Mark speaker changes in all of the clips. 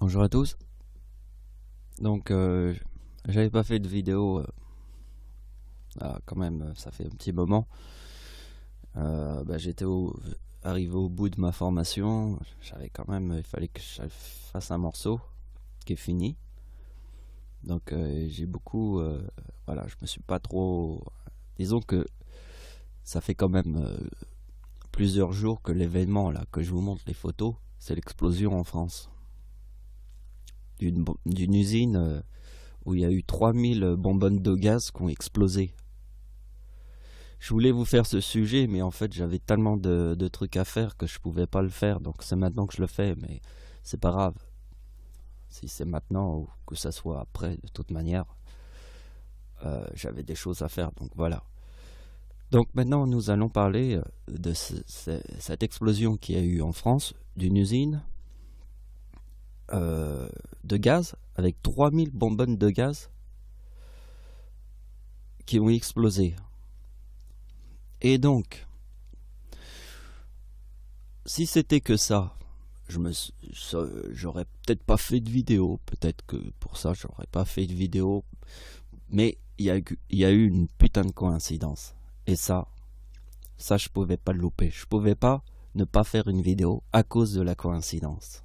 Speaker 1: Bonjour à tous. Donc, j'avais pas fait de vidéo, quand même, ça fait un petit moment. J'étais arrivé au bout de ma formation. J'avais quand même, il fallait que je fasse un morceau qui est fini. Donc, j'ai beaucoup, voilà, je me suis pas trop. Disons que ça fait quand même plusieurs jours que l'événement là, que je vous montre les photos, c'est l'explosion en France d'une usine où il y a eu 3000 bonbonnes de gaz qui ont explosé. Je voulais vous faire ce sujet, mais en fait j'avais tellement de trucs à faire que je pouvais pas le faire, donc c'est maintenant que je le fais, mais c'est pas grave. Si c'est maintenant ou que ça soit après, de toute manière, j'avais des choses à faire, donc voilà. Donc maintenant nous allons parler de cette explosion qu'il y a eu en France, d'une usine de gaz, avec 3000 bonbonnes de gaz qui ont explosé. Et donc, si c'était que ça, j'aurais peut-être pas fait de vidéo, peut-être que pour ça j'aurais pas fait de vidéo, mais il y a eu une putain de coïncidence. Et ça je pouvais pas le louper, je pouvais pas ne pas faire une vidéo à cause de la coïncidence.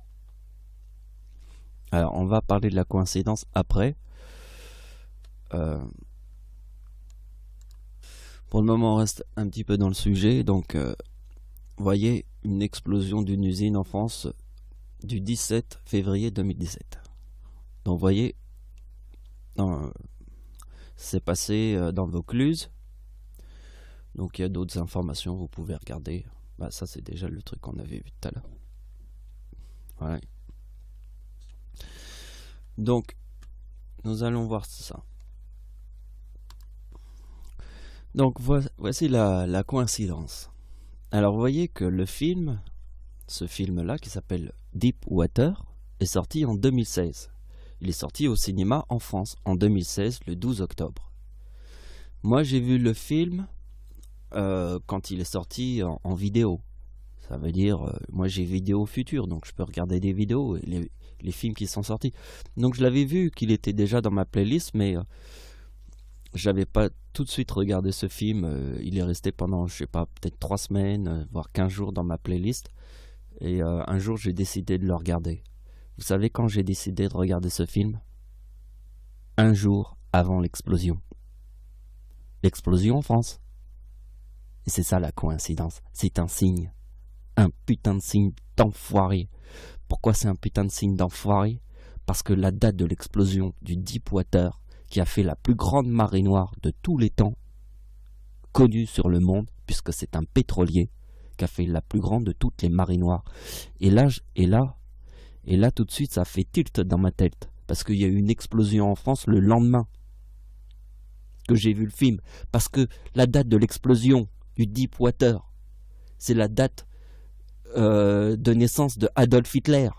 Speaker 1: Alors on va parler de la coïncidence après. Pour le moment on reste un petit peu dans le sujet. Donc voyez, une explosion d'une usine en France du 17 février 2017. Donc vous voyez, c'est passé dans le Vaucluse. Donc il y a d'autres informations, vous pouvez regarder. Ça c'est déjà le truc qu'on avait vu tout à l'heure. Voilà. Donc nous allons voir ça. Donc voici la coïncidence. Alors vous voyez que le film, ce film-là qui s'appelle Deep Water, est sorti en 2016. Il est sorti au cinéma en France en 2016, le 12 octobre. Moi j'ai vu le film quand il est sorti en vidéo. Ça veut dire, moi j'ai vidéo future, donc je peux regarder des vidéos, et les films qui sont sortis. Donc je l'avais vu qu'il était déjà dans ma playlist, mais j'avais pas tout de suite regardé ce film. Il est resté pendant, je sais pas, peut-être 3 semaines, voire 15 jours dans ma playlist. Et un jour j'ai décidé de le regarder. Vous savez quand j'ai décidé de regarder ce film? Un jour avant l'explosion. L'explosion en France. Et c'est ça la coïncidence. C'est un signe. Un putain de signe d'enfoiré. Pourquoi c'est un putain de signe d'enfoiré? Parce que la date de l'explosion du Deepwater, qui a fait la plus grande marée noire de tous les temps, connue sur le monde, puisque c'est un pétrolier, qui a fait la plus grande de toutes les marées noires. Et là, tout de suite, ça fait tilt dans ma tête, parce qu'il y a eu une explosion en France le lendemain que j'ai vu le film. Parce que la date de l'explosion du Deepwater, c'est la date de naissance de Adolf Hitler.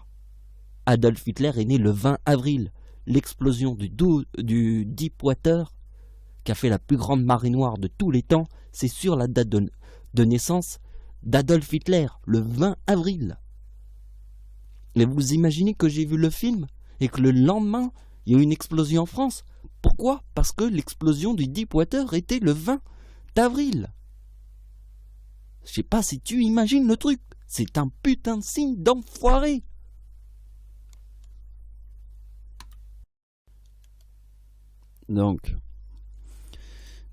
Speaker 1: Adolf Hitler est né le 20 avril. L'explosion du Deepwater, qui a fait la plus grande marée noire de tous les temps, c'est sur la date de naissance d'Adolf Hitler, le 20 avril. Mais vous imaginez que j'ai vu le film et que le lendemain, il y a eu une explosion en France? Pourquoi? Parce que l'explosion du Deepwater était le 20 avril. Je sais pas si tu imagines le truc. C'est un putain de signe d'enfoiré. Donc,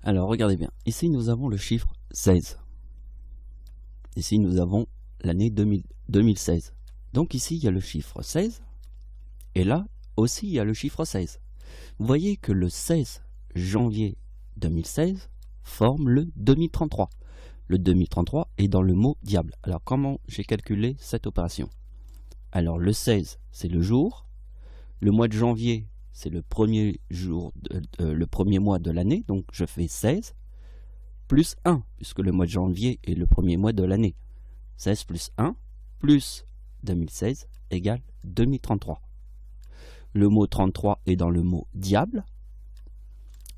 Speaker 1: alors regardez bien. Ici nous avons le chiffre 16. Ici nous avons l'année 2016. Donc ici il y a le chiffre 16. Et là aussi il y a le chiffre 16. Vous voyez que le 16 janvier 2016 forme le 2033. Le 2033 est dans le mot diable. Alors comment j'ai calculé cette opération? Alors le 16 c'est le jour, le mois de janvier c'est le premier jour, le premier mois de l'année, donc je fais 16 plus 1, puisque le mois de janvier est le premier mois de l'année. 16 plus 1 plus 2016 égale 2033. Le mot 33 est dans le mot diable.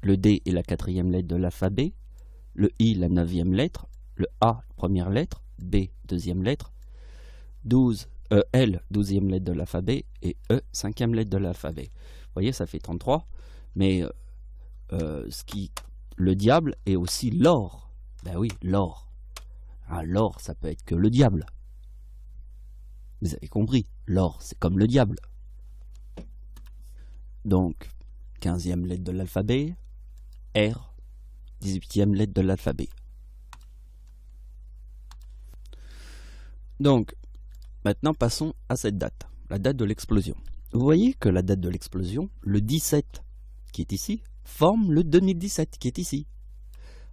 Speaker 1: Le D est la 4e lettre de l'alphabet. Le I, la 9e lettre. Le A, première lettre. B, deuxième lettre. 12, L, 12e lettre de l'alphabet, et E, 5e lettre de l'alphabet. Vous voyez, ça fait 33. Mais le diable est aussi l'or. Ben oui, l'or. Ah, l'or, ça peut être que le diable. Vous avez compris, l'or, c'est comme le diable. Donc, 15e lettre de l'alphabet, R, 18e lettre de l'alphabet. Donc, maintenant passons à cette date, la date de l'explosion. Vous voyez que la date de l'explosion, le 17 qui est ici, forme le 2017 qui est ici.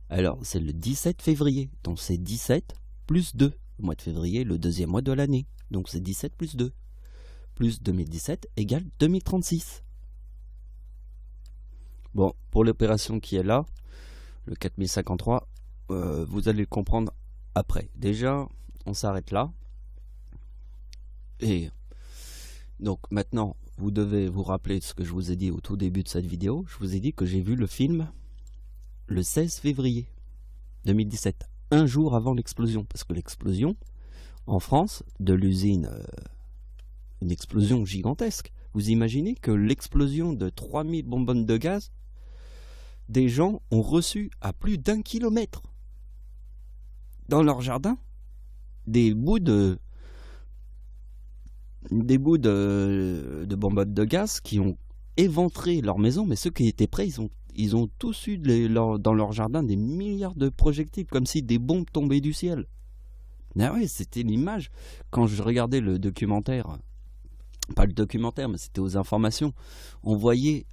Speaker 1: Alors, c'est le 17 février, donc c'est 17 plus 2. Le mois de février, le deuxième mois de l'année. Donc c'est 17 plus 2. Plus 2017 égale 2036. Bon, pour l'opération qui est là, le 4053, vous allez le comprendre après. Déjà, on s'arrête là. Et donc maintenant, vous devez vous rappeler de ce que je vous ai dit au tout début de cette vidéo. Je vous ai dit que j'ai vu le film le 16 février 2017, un jour avant l'explosion. Parce que l'explosion, en France, de l'usine, une explosion gigantesque. Vous imaginez que l'explosion de 3000 bonbonnes de gaz, des gens ont reçu à plus d'1 kilomètre dans leur jardin des bouts de bonbonnes de gaz qui ont éventré leur maison. Mais ceux qui étaient prêts, ils ont tous eu dans leur jardin des milliards de projectiles, comme si des bombes tombaient du ciel. Ah oui, c'était l'image. Quand je regardais le documentaire, pas le documentaire, mais c'était aux informations, on voyait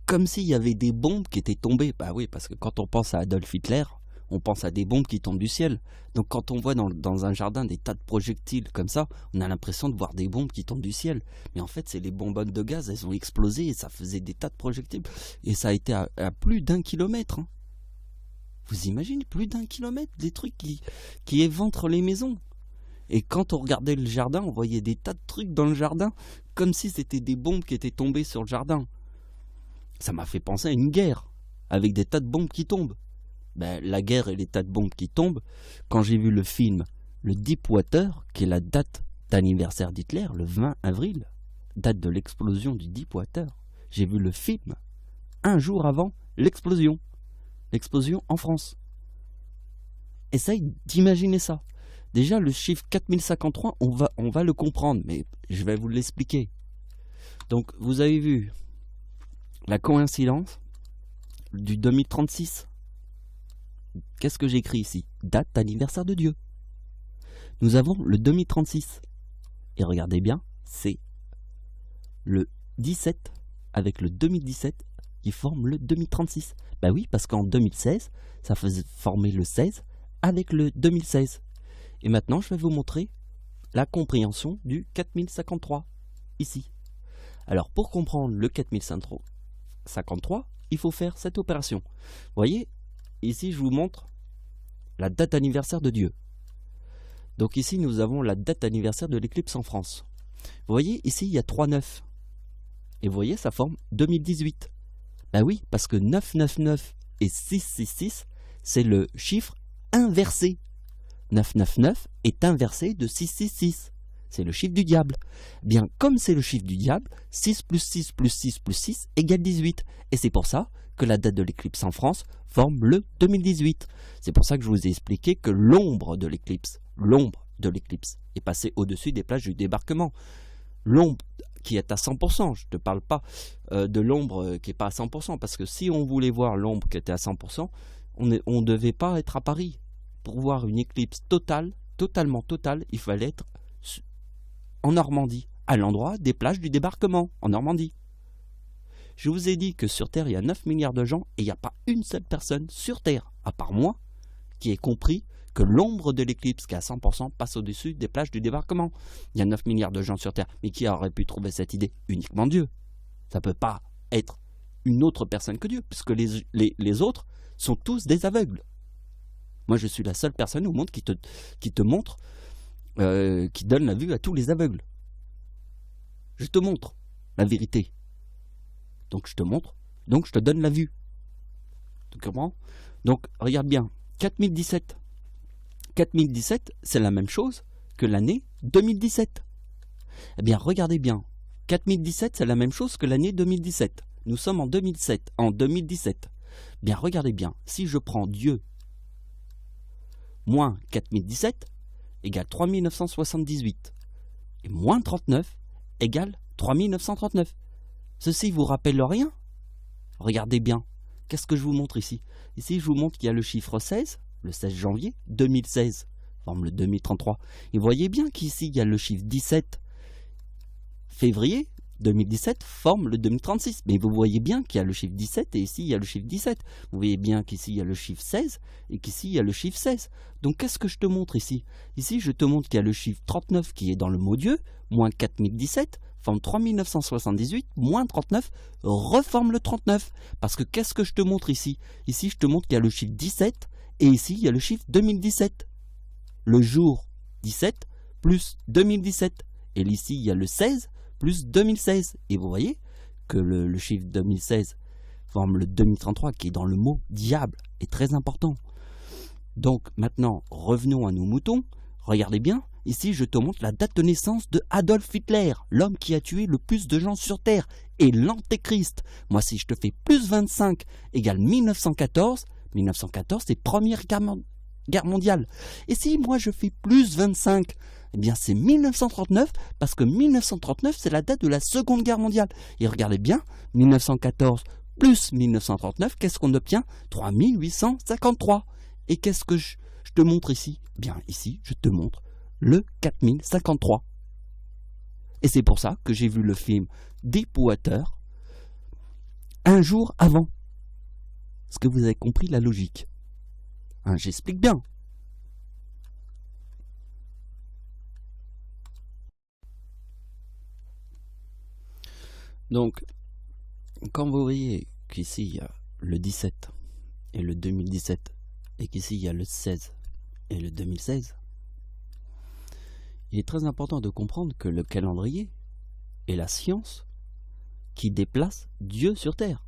Speaker 1: comme s'il y avait des bombes qui étaient tombées. Bah oui, parce que quand on pense à Adolf Hitler, on pense à des bombes qui tombent du ciel. Donc quand on voit dans un jardin des tas de projectiles comme ça, on a l'impression de voir des bombes qui tombent du ciel. Mais en fait, c'est les bonbonnes de gaz, elles ont explosé et ça faisait des tas de projectiles. Et ça a été à plus d'1 kilomètre. Hein. Vous imaginez, plus d'1 kilomètre, des trucs qui éventrent les maisons. Et quand on regardait le jardin, on voyait des tas de trucs dans le jardin, comme si c'était des bombes qui étaient tombées sur le jardin. Ça m'a fait penser à une guerre, avec des tas de bombes qui tombent. Ben, la guerre et les tas de bombes qui tombent, quand j'ai vu le film, le Deepwater, qui est la date d'anniversaire d'Hitler, le 20 avril, date de l'explosion du Deepwater, j'ai vu le film un jour avant l'explosion. L'explosion en France. Essaye d'imaginer ça. Déjà, le chiffre 4053, on va le comprendre, mais je vais vous l'expliquer. Donc, vous avez vu la coïncidence du 2036. Qu'est-ce que j'écris ici? Date d'anniversaire de Dieu. Nous avons le 2036. Et regardez bien, c'est le 17 avec le 2017 qui forme le 2036. Ben oui, parce qu'en 2016, ça faisait former le 16 avec le 2016. Et maintenant, je vais vous montrer la compréhension du 4053, ici. Alors, pour comprendre le 4053, il faut faire cette opération. Vous voyez, ici, je vous montre la date anniversaire de Dieu. Donc ici, nous avons la date anniversaire de l'éclipse en France. Vous voyez, ici, il y a 3 9. Et vous voyez, ça forme 2018. Ben oui, parce que 999 et 666, c'est le chiffre inversé. 999 est inversé de 666. C'est le chiffre du diable. Bien, comme c'est le chiffre du diable, 6 plus 6 plus 6 plus 6 égale 18. Et c'est pour ça que la date de l'éclipse en France forme le 2018. C'est pour ça que je vous ai expliqué que l'ombre de l'éclipse est passée au-dessus des plages du débarquement. L'ombre qui est à 100%, je ne te parle pas de l'ombre qui n'est pas à 100%, parce que si on voulait voir l'ombre qui était à 100%, on ne devait pas être à Paris. Pour voir une éclipse totalement totale, il fallait être en Normandie, à l'endroit des plages du débarquement, en Normandie. Je vous ai dit que sur Terre, il y a 9 milliards de gens, et il n'y a pas une seule personne sur Terre, à part moi, qui ait compris que l'ombre de l'éclipse, qui est à 100%, passe au-dessus des plages du débarquement. Il y a 9 milliards de gens sur Terre, mais qui aurait pu trouver cette idée? Uniquement Dieu. Ça ne peut pas être une autre personne que Dieu, puisque les autres sont tous des aveugles. Moi, je suis la seule personne au monde qui te montre, qui donne la vue à tous les aveugles. Je te montre la vérité. Donc, je te montre, donc je te donne la vue. Tu comprends? Donc, regarde bien, 4017. 4017, c'est la même chose que l'année 2017. Eh bien, regardez bien. 4017, c'est la même chose que l'année 2017. Nous sommes en 2017. Bien, regardez bien. Si je prends Dieu moins 4017 égale 3978. Et moins 39 égale 3939. Ceci vous rappelle rien? Regardez bien. Qu'est-ce que je vous montre ici? Ici, je vous montre qu'il y a le chiffre 16, le 16 janvier 2016, forme le 2033. Et vous voyez bien qu'ici, il y a le chiffre 17, février 2017, forme le 2036. Mais vous voyez bien qu'il y a le chiffre 17 et ici, il y a le chiffre 17. Vous voyez bien qu'ici, il y a le chiffre 16 et qu'ici, il y a le chiffre 16. Donc, qu'est-ce que je te montre ici? Ici, je te montre qu'il y a le chiffre 39 qui est dans le mot Dieu, moins 4017, forme 3978, moins 39, reforme le 39. Parce que qu'est-ce que je te montre ici? Ici, je te montre qu'il y a le chiffre 17 et ici, il y a le chiffre 2017. Le jour 17 plus 2017. Et ici, il y a le 16 plus 2016. Et vous voyez que le chiffre 2016 forme le 2033 qui est dans le mot diable, est très important. Donc maintenant, revenons à nos moutons. Regardez bien, ici je te montre la date de naissance de Adolf Hitler, l'homme qui a tué le plus de gens sur Terre, et l'antéchrist. Moi, si je te fais plus 25 égale 1914, 1914 c'est Première Guerre mondiale. Et si moi je fais plus 25, eh bien c'est 1939, parce que 1939 c'est la date de la Seconde Guerre mondiale. Et regardez bien, 1914 plus 1939, qu'est-ce qu'on obtient? 3853. Et qu'est-ce que je te montre ici? Bien ici, je te montre le 4053. Et c'est pour ça que j'ai vu le film Deepwater un jour avant. Est-ce que vous avez compris la logique? Hein, j'explique bien. Donc, quand vous voyez qu'ici il y a le 17 et le 2017, et qu'ici il y a le 16 et le 2016, il est très important de comprendre que le calendrier est la science qui déplace Dieu sur Terre.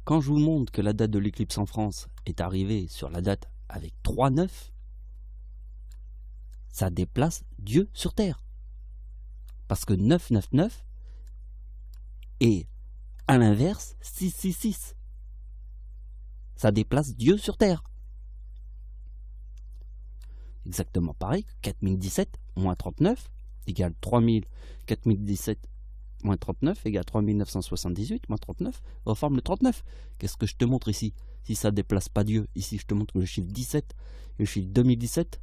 Speaker 1: Quand je vous montre que la date de l'éclipse en France est arrivée sur la date avec 3-9, ça déplace Dieu sur Terre. Parce que 999 est à l'inverse 666. Ça déplace Dieu sur Terre. Exactement pareil, 4017 moins 39 égale 4017 moins 39 égale 3978 moins 39 reforme le 39. Qu'est-ce que je te montre ici? Si ça ne déplace pas Dieu, ici je te montre le chiffre 17 et le chiffre 2017.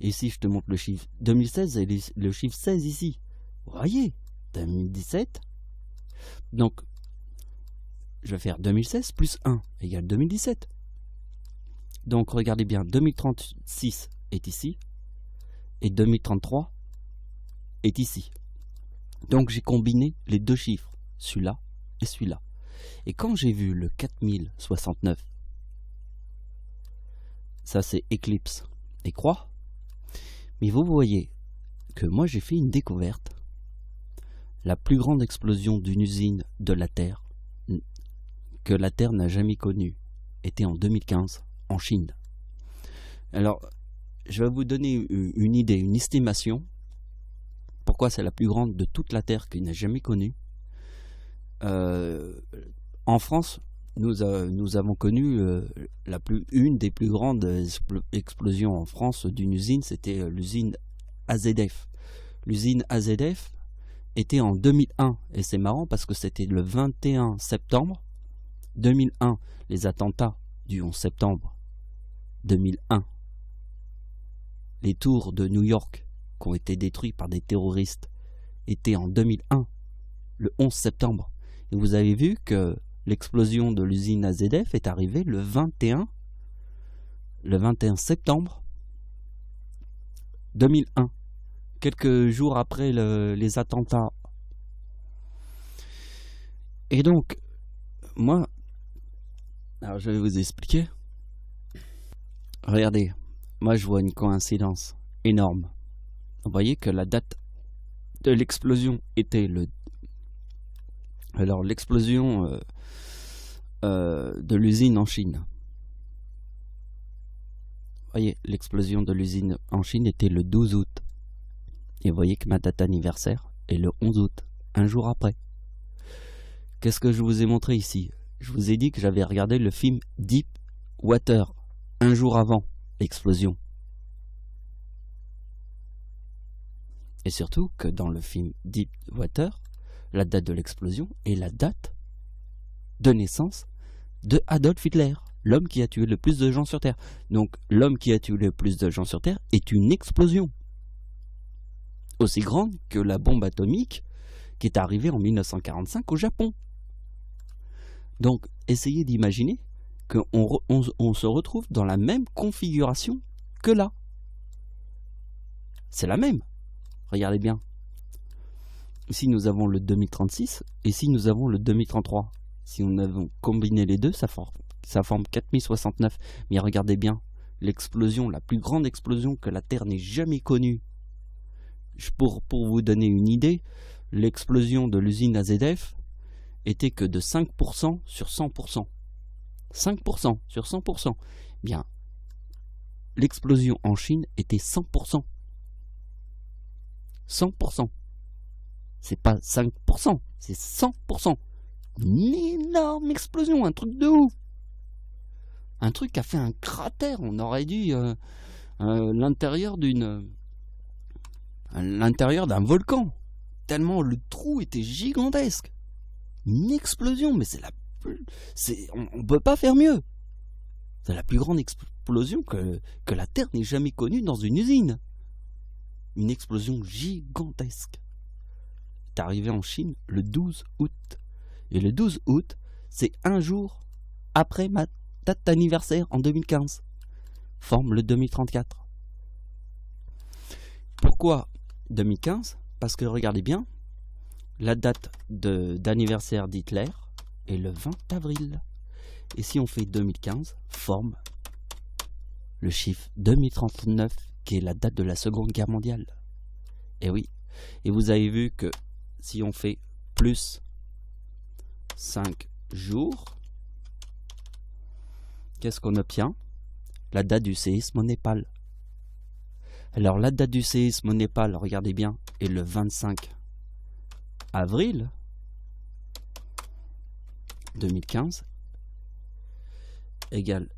Speaker 1: Et ici je te montre le chiffre 2016 et le chiffre 16 ici. Vous voyez, 2017. Donc, je vais faire 2016 plus 1 égale 2017. Donc, regardez bien, 2036 est ici et 2033 est ici. Donc, j'ai combiné les deux chiffres, celui-là et celui-là. Et quand j'ai vu le 4069, ça c'est éclipse et croix, mais vous voyez que moi j'ai fait une découverte. La plus grande explosion d'une usine de la Terre que la Terre n'a jamais connue était en 2015 en Chine. Alors, je vais vous donner une idée, une estimation. Pourquoi c'est la plus grande de toute la Terre qu'il n'a jamais connue. En France, nous avons connu une des plus grandes explosions en France d'une usine, c'était l'usine AZF. L'usine AZF était en 2001, et c'est marrant parce que c'était le 21 septembre 2001, les attentats du 11 septembre 2001. Les tours de New York qui ont été détruits par des terroristes étaient en 2001, le 11 septembre. Et vous avez vu que l'explosion de l'usine AZF est arrivée le 21 septembre 2001, quelques jours après les attentats. Et donc, moi, alors je vais vous expliquer. Regardez, moi je vois une coïncidence énorme. Vous voyez que la date de l'explosion était le... Alors l'explosion de l'usine en Chine. voyez, l'explosion de l'usine en Chine était le 12 août. Et vous voyez que ma date anniversaire est le 11 août, un jour après. Qu'est-ce que je vous ai montré ici? Je vous ai dit que j'avais regardé le film Deep Water, un jour avant l'explosion. Et surtout que dans le film Deep Water, la date de l'explosion est la date de naissance de Adolf Hitler, l'homme qui a tué le plus de gens sur Terre. Donc l'homme qui a tué le plus de gens sur Terre est une explosion aussi grande que la bombe atomique qui est arrivée en 1945 au Japon. Donc essayez d'imaginer qu'on se retrouve dans la même configuration que là. C'est la même. Regardez bien. Ici nous avons le 2036, et ici nous avons le 2033. Si nous avons combiné les deux, ça forme 4069. Mais regardez bien, l'explosion, la plus grande explosion que la Terre n'ait jamais connue. Pour vous donner une idée, l'explosion de l'usine AZF était que de 5% sur 100%. 5% sur 100%. Bien, l'explosion en Chine était 100%. 100%. C'est pas 5%, c'est 100%. Une énorme explosion, un truc de ouf. Un truc qui a fait un cratère, on aurait dit l'intérieur d'un volcan. Tellement le trou était gigantesque. Une explosion, mais on peut pas faire mieux. C'est la plus grande explosion que la Terre n'ait jamais connue dans une usine. Une explosion gigantesque. C'est arrivé en Chine le 12 août. Et le 12 août, c'est un jour après ma date d'anniversaire en 2015. Forme le 2034. Pourquoi 2015? Parce que regardez bien, la date d'anniversaire d'Hitler est le 20 avril. Et si on fait 2015, forme le chiffre 2039, qui est la date de la Seconde Guerre mondiale. Et oui, et vous avez vu que si on fait plus 5 jours, qu'est-ce qu'on obtient? La date du séisme au Népal. Alors la date du séisme au Népal, regardez bien, est le 25 avril 2015 égale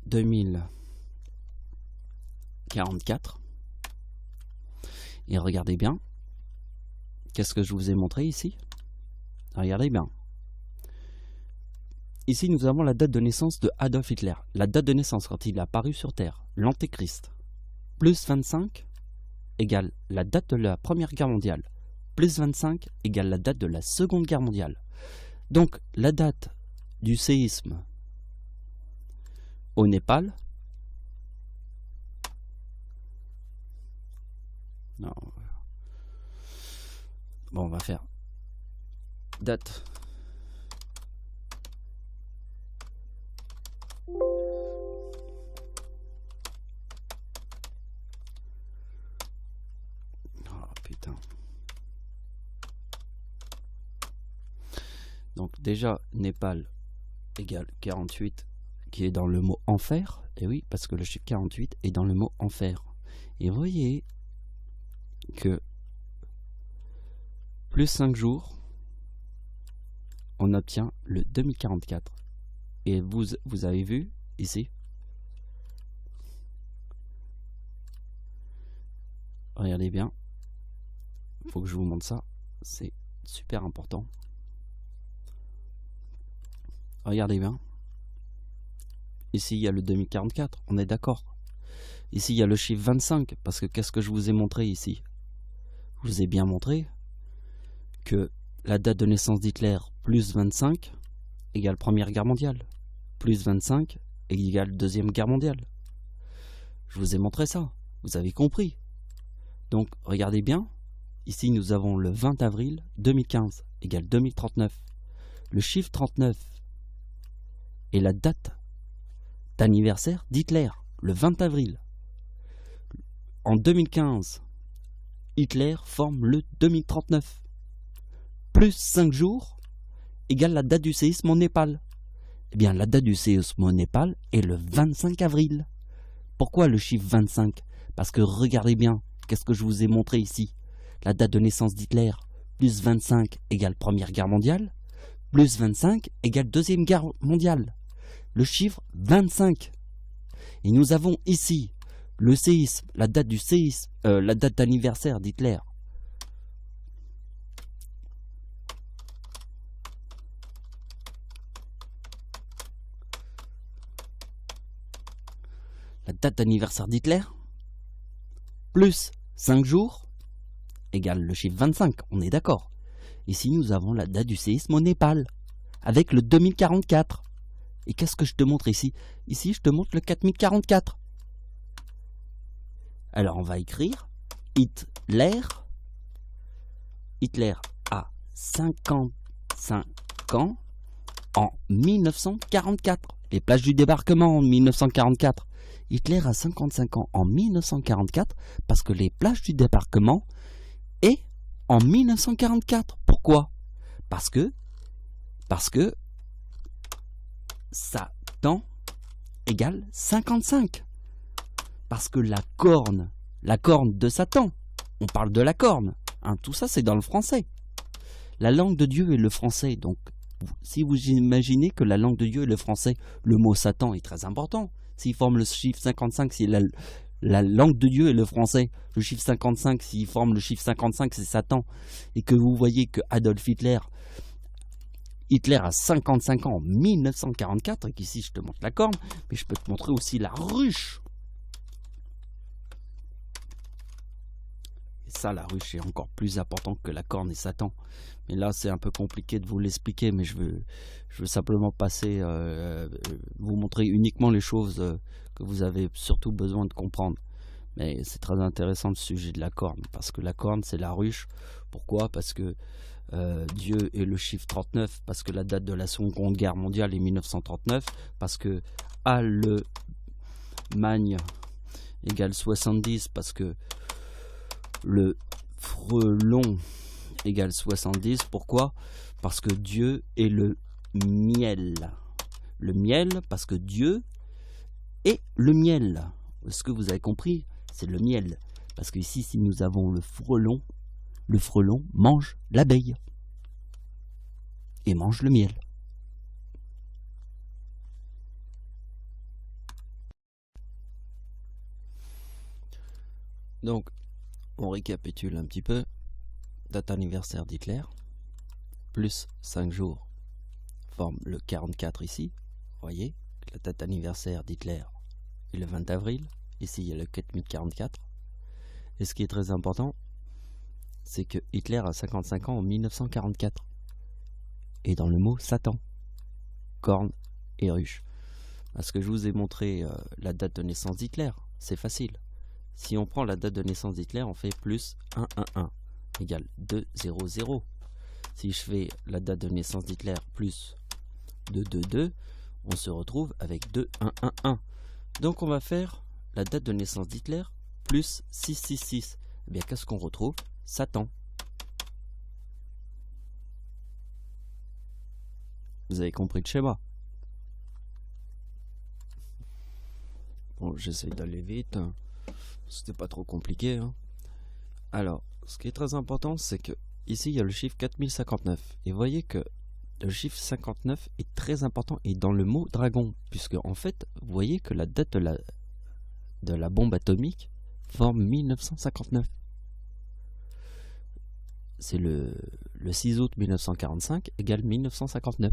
Speaker 1: 2044. Et regardez bien, qu'est-ce que je vous ai montré ici? Regardez bien. Ici, nous avons la date de naissance de Adolf Hitler. La date de naissance quand il est apparu sur Terre, l'Antéchrist. Plus 25 égale la date de la Première Guerre mondiale. Plus 25 égale la date de la Seconde Guerre mondiale. Donc, la date du séisme au Népal. Non. Bon, on va faire date. Oh putain. Donc déjà, Népal égale 48, qui est dans le mot enfer. Et oui, parce que le chiffre 48 est dans le mot enfer. Et vous voyez que plus 5 jours, on obtient le 2044. Et vous avez vu ici, regardez bien, il faut que je vous montre ça, c'est super important. Regardez bien, ici il y a le 2044, on est d'accord. Ici il y a le chiffre 25, parce que qu'est-ce que je vous ai montré ici? Je vous ai bien montré que la date de naissance d'Hitler plus 25 égale Première Guerre mondiale. Plus 25 égale Deuxième Guerre mondiale. Je vous ai montré ça, vous avez compris. Donc regardez bien, ici nous avons le 20 avril 2015 égale 2039. Le chiffre 39 est la date d'anniversaire d'Hitler, le 20 avril. En 2015, Hitler forme le 2039. Plus 5 jours égale la date du séisme au Népal. Eh bien, la date du séisme au Népal est le 25 avril. Pourquoi le chiffre 25? Parce que regardez bien, qu'est-ce que je vous ai montré ici? La date de naissance d'Hitler, plus 25 égale Première Guerre mondiale, plus 25 égale Deuxième Guerre mondiale. Le chiffre 25. Et nous avons ici le séisme, la date du séisme, la date d'anniversaire d'Hitler. La date d'anniversaire d'Hitler, plus 5 jours, égale le chiffre 25, on est d'accord. Ici, nous avons la date du séisme au Népal, avec le 2044. Et qu'est-ce que je te montre ici? Ici, je te montre le 4044. Alors, on va écrire Hitler. Hitler a 55 ans en 1944. Les plages du débarquement en 1944. Hitler a 55 ans en 1944 parce que les plages du débarquement est en 1944. Pourquoi? Parce que Satan égale 55. Parce que la corne de Satan, on parle de la corne, hein, tout ça c'est dans le français. La langue de Dieu est le français, donc si vous imaginez que la langue de Dieu est le français, le mot Satan est très important. S'il forme le chiffre 55, si la langue de Dieu est le français, le chiffre 55, s'il forme le chiffre 55, c'est Satan. Et que vous voyez que Adolf Hitler a 55 ans en 1944, et qu'ici je te montre la corne, mais je peux te montrer aussi la ruche. Et ça, la ruche est encore plus importante que la corne et Satan. Mais là, c'est un peu compliqué de vous l'expliquer, mais je veux simplement passer, vous montrer uniquement les choses que vous avez surtout besoin de comprendre. Mais c'est très intéressant le sujet de la corne, parce que la corne, c'est la ruche. Pourquoi? Parce que Dieu est le chiffre 39, parce que la date de la Seconde Guerre mondiale est 1939, parce que Allemagne égale 70, parce que le frelon égale 70. Pourquoi? Parce que Dieu est le miel. Le miel, parce que Dieu est le miel. Est-ce que vous avez compris? C'est le miel. Parce que ici, si nous avons le frelon mange l'abeille. Et mange le miel. Donc, on récapitule un petit peu. Date anniversaire d'Hitler, plus 5 jours, forme le 44 ici. Vous voyez, la date anniversaire d'Hitler est le 20 avril. Ici, il y a le 4044. Et ce qui est très important, c'est que Hitler a 55 ans en 1944. Et dans le mot Satan, corne et ruche. Parce que je vous ai montré la date de naissance d'Hitler, c'est facile. Si on prend la date de naissance d'Hitler, on fait plus 111 égale 200. Si je fais la date de naissance d'Hitler plus 222, on se retrouve avec 2111. Donc on va faire la date de naissance d'Hitler plus 666. Eh bien, qu'est-ce qu'on retrouve? Satan. Vous avez compris le schéma? Bon, j'essaye d'aller vite. C'était pas trop compliqué. Hein. Alors, ce qui est très important, c'est que ici, il y a le chiffre 4059. Et vous voyez que le chiffre 59 est très important et dans le mot dragon. Puisque, en fait, vous voyez que la date de la bombe atomique forme 1959. C'est le 6 août 1945 égale 1959.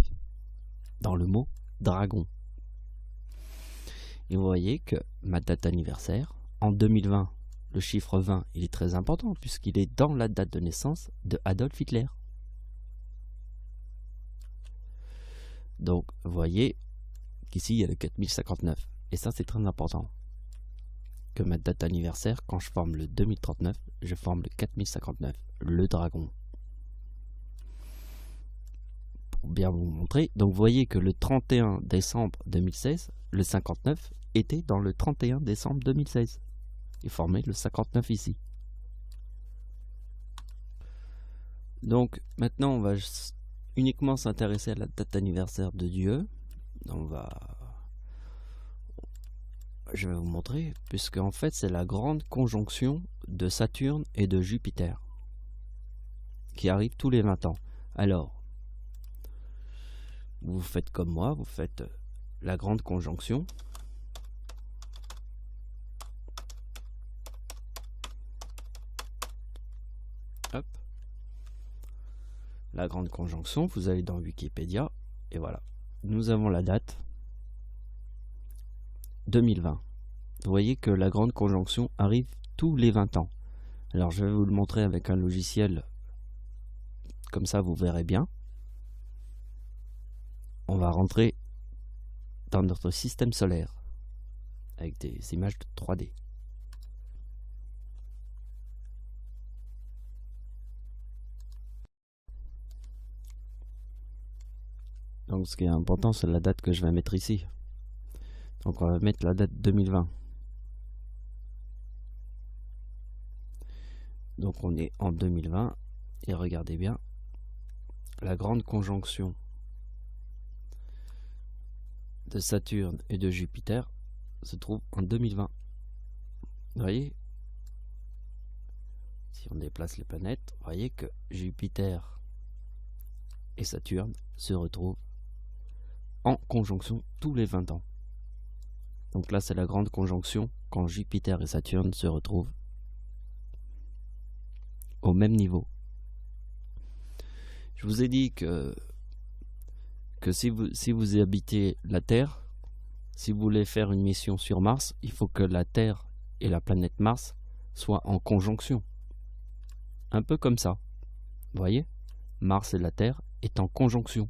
Speaker 1: Dans le mot dragon. Et vous voyez que ma date d'anniversaire, en 2020, le chiffre 20, il est très important puisqu'il est dans la date de naissance de Adolf Hitler. Donc, vous voyez qu'ici, il y a le 4059. Et ça, c'est très important. Que ma date d'anniversaire, quand je forme le 2039, je forme le 4059, le dragon. Pour bien vous montrer. Donc, vous voyez que le 31 décembre 2016, le 59 était dans le 31 décembre 2016. Et formait le 59 ici. Donc, maintenant, on va uniquement s'intéresser à la date d'anniversaire de Dieu. On va je vais vous montrer, puisque en fait c'est la grande conjonction de Saturne et de Jupiter qui arrive tous les 20 ans. Alors, vous faites comme moi, vous faites la grande conjonction. Hop. La grande conjonction, vous allez dans Wikipédia, et voilà. Nous avons la date 2020. Vous voyez que la grande conjonction arrive tous les 20 ans. Alors je vais vous le montrer avec un logiciel, comme ça vous verrez bien. On va rentrer dans notre système solaire avec des images de 3D. Donc ce qui est important, c'est la date que je vais mettre ici. Donc on va mettre la date 2020. Donc on est en 2020 et regardez bien, la grande conjonction de Saturne et de Jupiter se trouve en 2020. Vous voyez, si on déplace les planètes, vous voyez que Jupiter et Saturne se retrouvent en conjonction tous les 20 ans. Donc là c'est la grande conjonction quand Jupiter et Saturne se retrouvent au même niveau. Je vous ai dit que si vous habitez la Terre, si vous voulez faire une mission sur Mars, il faut que la Terre et la planète Mars soient en conjonction. Un peu comme ça. Vous voyez, Mars et la Terre est en conjonction.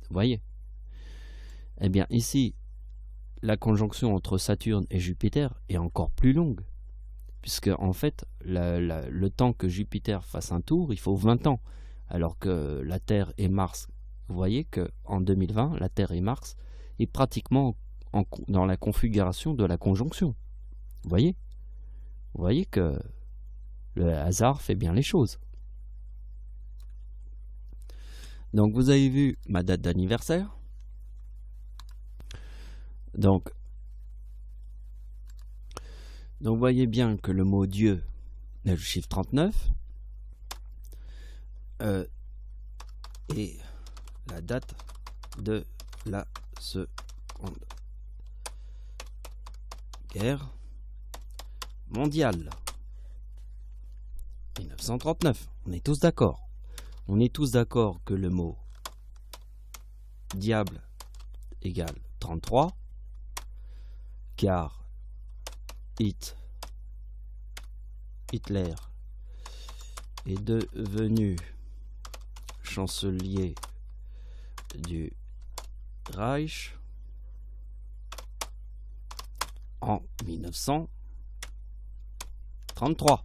Speaker 1: Vous voyez? Eh bien ici, la conjonction entre Saturne et Jupiter est encore plus longue. Puisque en fait, le temps que Jupiter fasse un tour, il faut 20 ans. Alors que la Terre et Mars, vous voyez qu'en 2020, la Terre et Mars est pratiquement dans la configuration de la conjonction. Vous voyez? Vous voyez que le hasard fait bien les choses. Donc vous avez vu ma date d'anniversaire. Donc vous voyez bien que le mot Dieu est le chiffre 39 et la date de la Seconde Guerre mondiale 1939. On est tous d'accord. On est tous d'accord que le mot diable égale 33 car Hitler est devenu chancelier du Reich en 1933.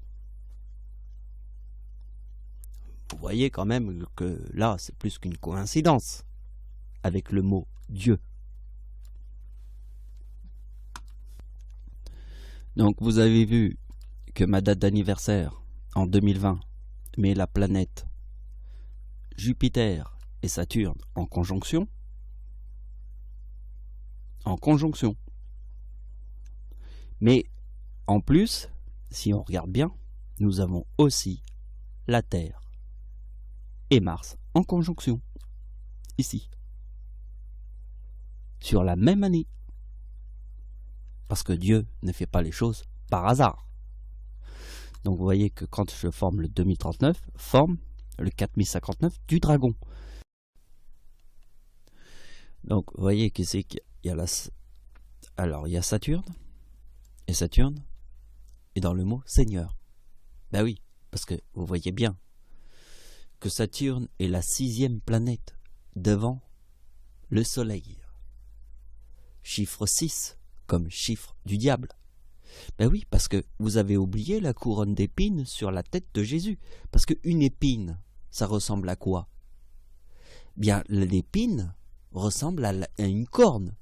Speaker 1: Vous voyez quand même que là, c'est plus qu'une coïncidence avec le mot Dieu. Donc vous avez vu que ma date d'anniversaire en 2020 met la planète Jupiter et Saturne en conjonction. Mais en plus, si on regarde bien, nous avons aussi la Terre et Mars en conjonction, ici, sur la même année. Parce que Dieu ne fait pas les choses par hasard. Donc vous voyez que quand je forme le 2039, forme le 4059 du dragon. Donc vous voyez qu'ici il y a alors il y a Saturne, et Saturne est dans le mot Seigneur. Ben oui, parce que vous voyez bien que Saturne est la 6e planète devant le Soleil. Chiffre 6 comme chiffre du diable. Ben oui, parce que vous avez oublié la couronne d'épines sur la tête de Jésus. Parce qu'une épine, ça ressemble à quoi? Bien, l'épine ressemble à une corne.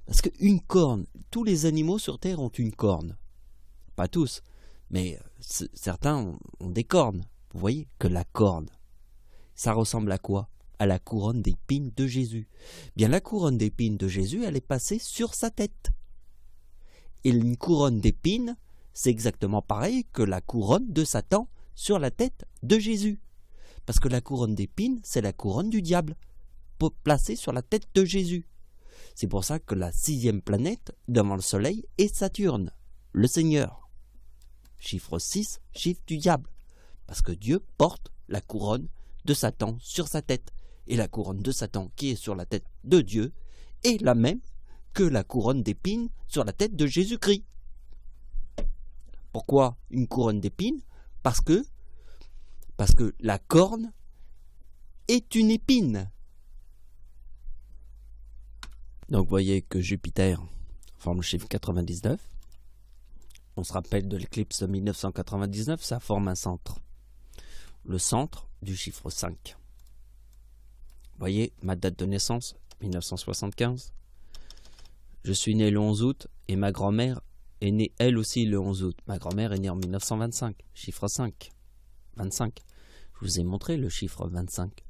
Speaker 1: Parce qu'une corne, tous les animaux sur Terre ont une corne. Pas tous, mais certains ont des cornes. Vous voyez que la corne, ça ressemble à quoi? à la couronne d'épines de Jésus. Bien, la couronne d'épines de Jésus, elle est passée sur sa tête. Et une couronne d'épines, c'est exactement pareil que la couronne de Satan sur la tête de Jésus. Parce que la couronne d'épines, c'est la couronne du diable, placée sur la tête de Jésus. C'est pour ça que la 6e planète devant le Soleil est Saturne, le Seigneur. Chiffre 6, chiffre du diable. Parce que Dieu porte la couronne de Satan sur sa tête. Et la couronne de Satan qui est sur la tête de Dieu est la même que la couronne d'épines sur la tête de Jésus-Christ. Pourquoi une couronne d'épines? Parce que la corne est une épine. Donc vous voyez que Jupiter forme le chiffre 99. On se rappelle de l'éclipse de 1999, ça forme un centre. Le centre du chiffre 5. Vous voyez ma date de naissance, 1975. Je suis né le 11 août et ma grand-mère est née elle aussi le 11 août. Ma grand-mère est née en 1925, chiffre 5. 25. Je vous ai montré le chiffre 25.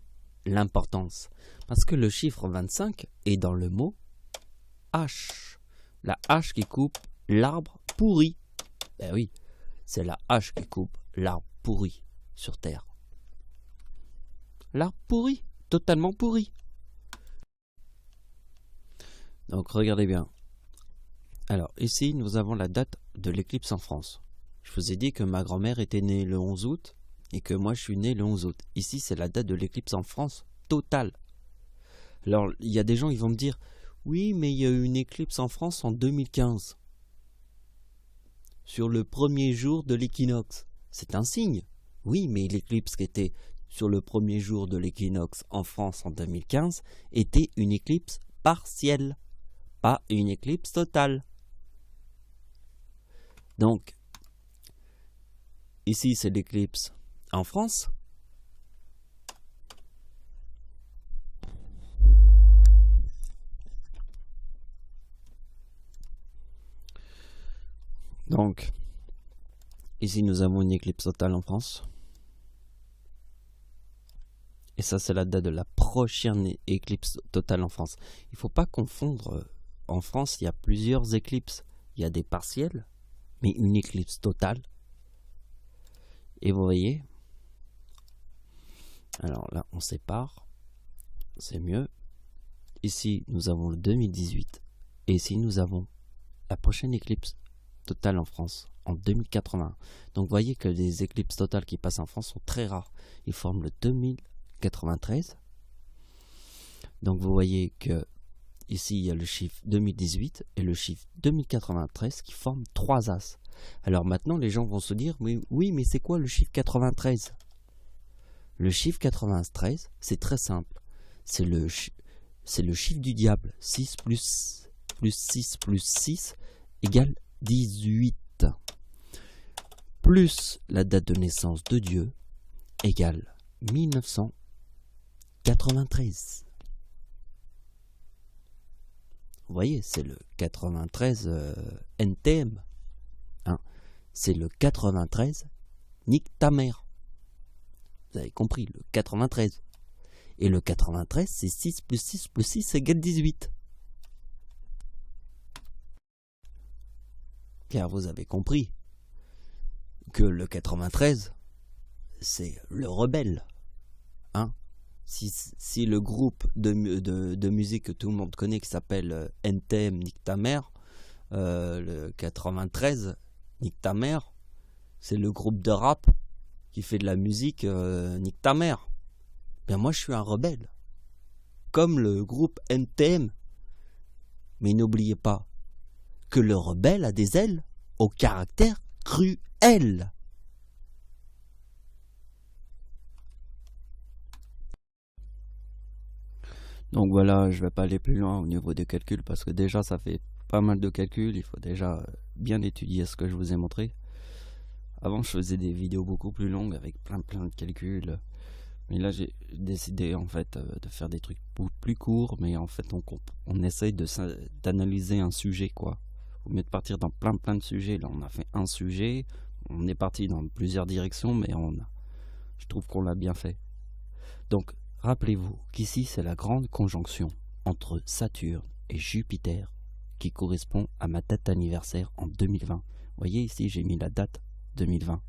Speaker 1: L'importance. Parce que le chiffre 25 est dans le mot hache. La hache qui coupe l'arbre pourri. Ben oui, c'est la hache qui coupe l'arbre pourri sur Terre. L'arbre pourri, totalement pourri. Donc regardez bien. Alors ici, nous avons la date de l'éclipse en France. Je vous ai dit que ma grand-mère était née le 11 août et que moi je suis né le 11 août. Ici, c'est la date de l'éclipse en France totale. Alors, il y a des gens qui vont me dire « Oui, mais il y a eu une éclipse en France en 2015. Sur le premier jour de l'équinoxe. » C'est un signe. Oui, mais l'éclipse qui était sur le premier jour de l'équinoxe en France en 2015 était une éclipse partielle, pas une éclipse totale. Donc, ici c'est l'éclipse en France. Donc, ici nous avons une éclipse totale en France. Et ça, c'est la date de la prochaine éclipse totale en France. Il ne faut pas confondre. En France, il y a plusieurs éclipses. Il y a des partiels, mais une éclipse totale. Et vous voyez, alors là, on sépare. C'est mieux. Ici, nous avons le 2018. Et ici, nous avons la prochaine éclipse totale en France, en 2080. Donc, vous voyez que les éclipses totales qui passent en France sont très rares. Ils forment le 2093. Donc, vous voyez que ici, il y a le chiffre 2018 et le chiffre 2093 qui forment 3 as. Alors maintenant, les gens vont se dire, mais oui, mais c'est quoi le chiffre 93? Le chiffre 93, c'est très simple. C'est le chiffre du diable. 6 plus 6 plus 6 égale 18. Plus la date de naissance de Dieu égale 1993. Vous voyez, c'est le 93 NTM. Hein, c'est le 93 nique ta mère. Vous avez compris, le 93. Et le 93, c'est 6 plus 6 plus 6 égale 18. Car vous avez compris que le 93, c'est le rebelle. Hein? Si le groupe de musique que tout le monde connaît qui s'appelle NTM Nique ta mère, le 93 Nique ta mère, c'est le groupe de rap qui fait de la musique Nique ta mère. Bien moi je suis un rebelle, comme le groupe NTM. Mais n'oubliez pas que le rebelle a des ailes au caractère cruel. Donc voilà, je ne vais pas aller plus loin au niveau des calculs parce que déjà ça fait pas mal de calculs. Il faut déjà bien étudier ce que je vous ai montré. Avant je faisais des vidéos beaucoup plus longues avec plein de calculs. Mais là j'ai décidé en fait de faire des trucs plus courts. Mais en fait on essaye d'analyser un sujet quoi. Au mieux de partir dans plein de sujets. Là on a fait un sujet. On est parti dans plusieurs directions mais je trouve qu'on l'a bien fait. Donc Rappelez-vous qu'ici c'est la grande conjonction entre Saturne et Jupiter qui correspond à ma date d'anniversaire en 2020. Vous voyez ici j'ai mis la date 2020.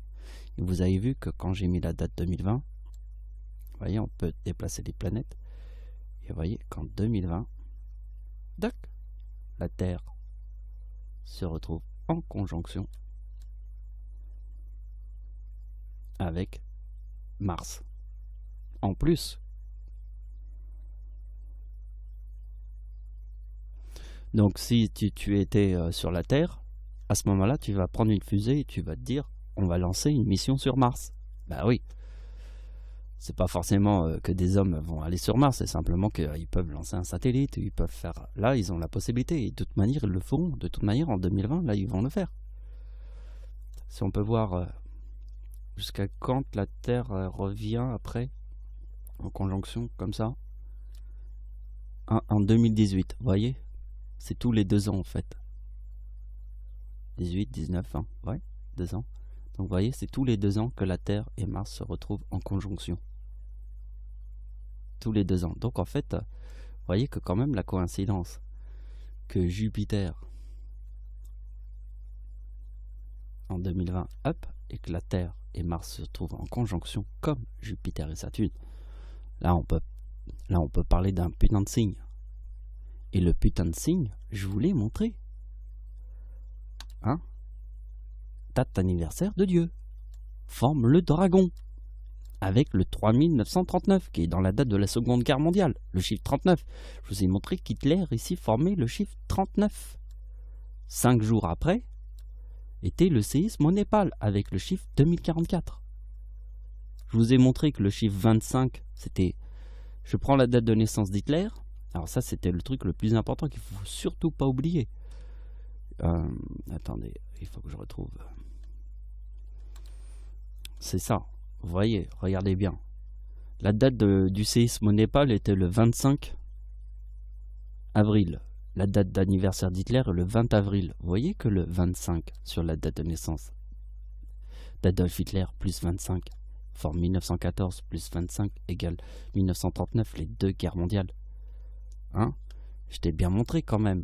Speaker 1: Et vous avez vu que quand j'ai mis la date 2020, vous voyez on peut déplacer les planètes. Et vous voyez qu'en 2020, tac, la Terre se retrouve en conjonction avec Mars. En plus, donc si tu étais sur la Terre, à ce moment-là, tu vas prendre une fusée et tu vas te dire, on va lancer une mission sur Mars. Bah oui. C'est pas forcément que des hommes vont aller sur Mars, c'est simplement qu'ils peuvent lancer un satellite, ils peuvent faire... Là, ils ont la possibilité, et de toute manière, ils le feront. De toute manière, en 2020, là, ils vont le faire. Si on peut voir jusqu'à quand la Terre revient après, en conjonction, comme ça, en 2018, vous voyez? C'est tous les 2 ans, en fait. 18, 19, 20, ouais, 2 ans. Donc, vous voyez, c'est tous les 2 ans que la Terre et Mars se retrouvent en conjonction. Tous les 2 ans. Donc en fait, vous voyez que quand même la coïncidence que Jupiter en 2020 up et que la Terre et Mars se trouvent en conjonction comme Jupiter et Saturne, là on peut parler d'un putain de signe. Et le putain de signe, je vous l'ai montré. Hein? Date d'anniversaire de Dieu. Forme le dragon. Avec le 3939, qui est dans la date de la Seconde Guerre mondiale, le chiffre 39. Je vous ai montré qu'Hitler, ici, formait le chiffre 39. 5 jours après, était le séisme au Népal, avec le chiffre 2044. Je vous ai montré que le chiffre 25, c'était... Je prends la date de naissance d'Hitler. Alors ça, c'était le truc le plus important qu'il ne faut surtout pas oublier. Attendez, il faut que je retrouve... C'est ça. Vous voyez, regardez bien. La date du séisme au Népal était le 25 avril. La date d'anniversaire d'Hitler est le 20 avril. Vous voyez que le 25 sur la date de naissance d'Adolf Hitler plus 25 forme 1914 plus 25 égale 1939, les 2 guerres mondiales. Hein? Je t'ai bien montré quand même.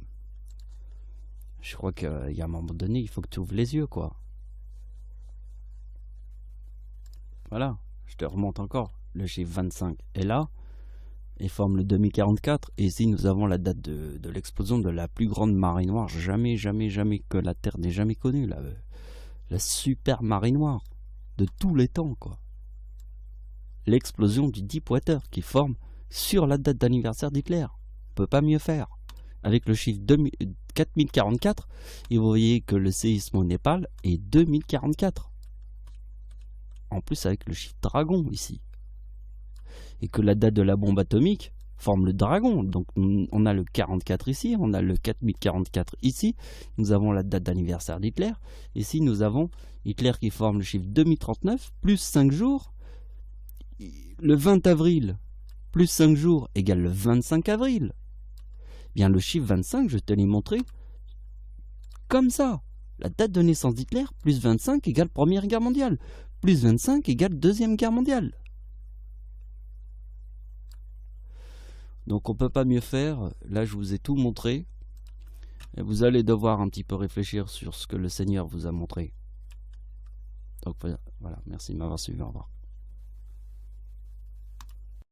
Speaker 1: Je crois qu'il y a un moment donné, il faut que tu ouvres les yeux, quoi. Voilà, je te remonte encore. Le chiffre 25 est là et forme le 2044. Et ici, nous avons la date de l'explosion de la plus grande marée noire jamais que la Terre n'ait jamais connue. La super marée noire de tous les temps, quoi. L'explosion du Deepwater qui forme sur la date d'anniversaire d'Hitler. On peut pas mieux faire. Avec le chiffre 4044, et vous voyez que le séisme au Népal est 2044. En plus avec le chiffre dragon ici. Et que la date de la bombe atomique forme le dragon. Donc on a le 44 ici, on a le 4044 ici. Nous avons la date d'anniversaire d'Hitler. Ici nous avons Hitler qui forme le chiffre 2039 plus 5 jours. Le 20 avril plus 5 jours égale le 25 avril. Bien le chiffre 25, je te l'ai montré comme ça. La date de naissance d'Hitler plus 25 égale Première Guerre mondiale. Plus 25 égale Deuxième Guerre mondiale. Donc on peut pas mieux faire. Là je vous ai tout montré. Et vous allez devoir un petit peu réfléchir sur ce que le Seigneur vous a montré. Donc voilà, merci de m'avoir suivi, au revoir.